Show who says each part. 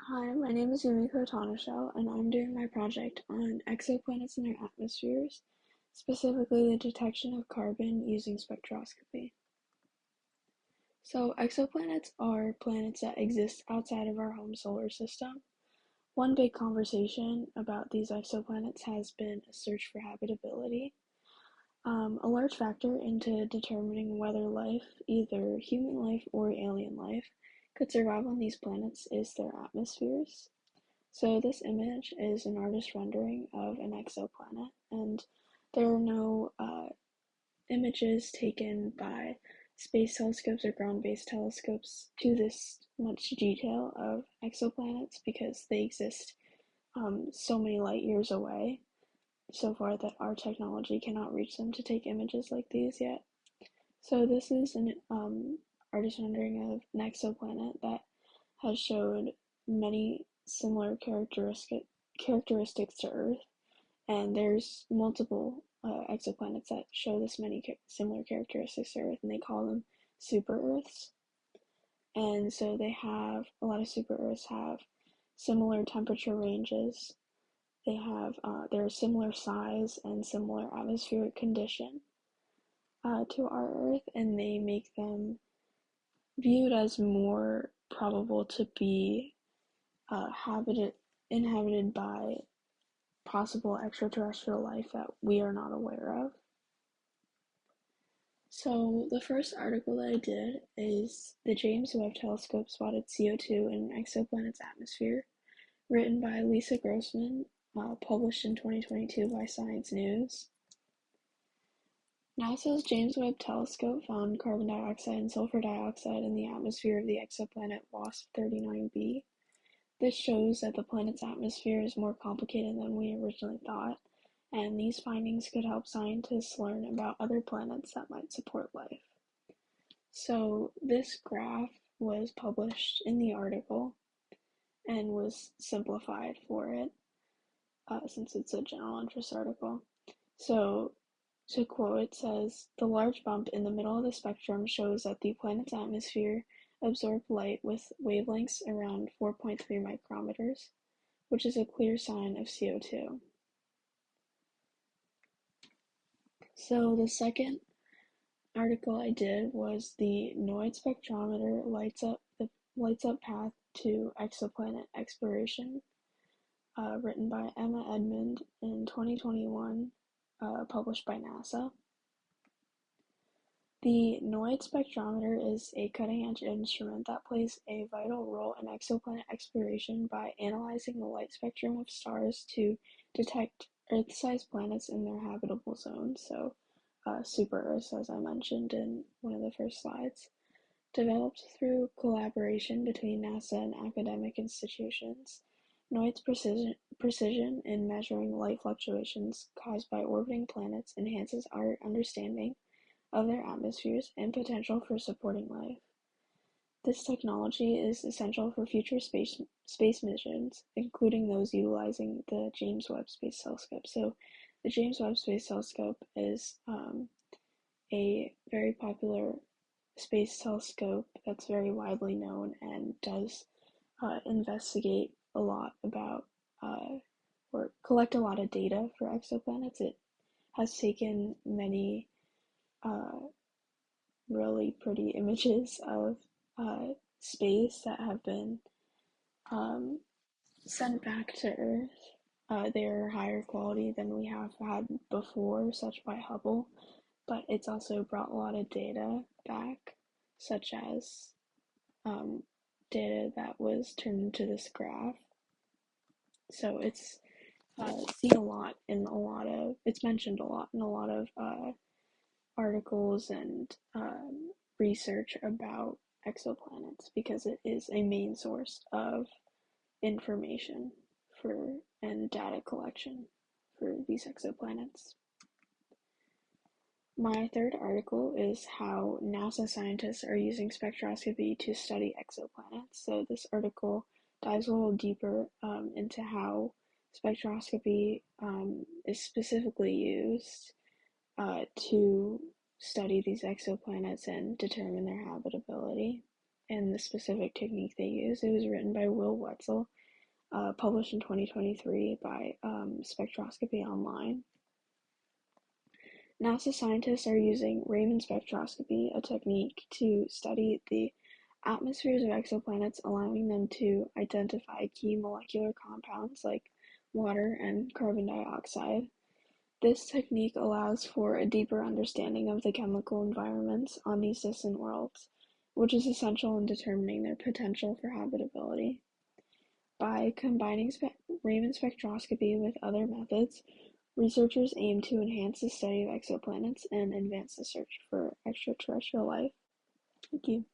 Speaker 1: Hi, my name is Yumiko Tanashel, and I'm doing my project on exoplanets and their atmospheres, specifically the detection of carbon using spectroscopy. So, exoplanets are planets that exist outside of our home solar system. One big conversation about these exoplanets has been a search for habitability. A large factor into determining whether life, either human life or alien life, could survive on these planets is their atmospheres. So this image is an artist rendering of an exoplanet, and there are no images taken by space telescopes or ground-based telescopes to this much detail of exoplanets because they exist so many light years away so far that our technology cannot reach them to take images like these yet. So this is an artist rendering of an exoplanet that has showed many similar characteristics to Earth, and there's multiple exoplanets that show this many similar characteristics to Earth, and they call them super Earths. And so they have a lot of super Earths have similar temperature ranges. They're similar size and similar atmospheric condition to our Earth, and they make them viewed as more probable to be inhabited by possible extraterrestrial life that we are not aware of. So the first article that I did is the James Webb Telescope spotted CO2 in an exoplanet's atmosphere, written by Lisa Grossman, published in 2022 by Science News. NASA's James Webb Telescope found carbon dioxide and sulfur dioxide in the atmosphere of the exoplanet WASP-39b. This shows that the planet's atmosphere is more complicated than we originally thought, and these findings could help scientists learn about other planets that might support life. So this graph was published in the article and was simplified for it, since it's a general interest article. So to quote, it says, "The large bump in the middle of the spectrum shows that the planet's atmosphere absorbed light with wavelengths around 4.3 micrometers, which is a clear sign of CO2. So the second article I did was the Noid spectrometer lights up path to exoplanet exploration, written by Emma Edmund in 2021, published by NASA. The Noid spectrometer is a cutting-edge instrument that plays a vital role in exoplanet exploration by analyzing the light spectrum of stars to detect Earth-sized planets in their habitable zones, so super Earths, as I mentioned in one of the first slides. Developed through collaboration between NASA and academic institutions, Noid's precision in measuring light fluctuations caused by orbiting planets enhances our understanding of their atmospheres and potential for supporting life. This technology is essential for future space missions, including those utilizing the James Webb Space Telescope. So, the James Webb Space Telescope is a very popular space telescope that's very widely known and does investigate a lot about or collect a lot of data for exoplanets. It has taken many really pretty images of space that have been um, sent back to Earth. They're higher quality than we have had before, such by Hubble, but it's also brought a lot of data back, such as data that was turned into this graph. So it's seen a lot in it's mentioned a lot in a lot of articles and research about exoplanets because it is a main source of information for and data collection for these exoplanets. My third article is how NASA scientists are using spectroscopy to study exoplanets. So this article dives a little deeper into how spectroscopy is specifically used to study these exoplanets and determine their habitability. and the specific technique they use. It was written by Will Wetzel, published in 2023 by Spectroscopy Online. NASA scientists are using Raman spectroscopy, a technique to study the atmospheres of exoplanets, allowing them to identify key molecular compounds like water and carbon dioxide. This technique allows for a deeper understanding of the chemical environments on these distant worlds, which is essential in determining their potential for habitability. By combining Raman spectroscopy with other methods, researchers aim to enhance the study of exoplanets and advance the search for extraterrestrial life. Thank you.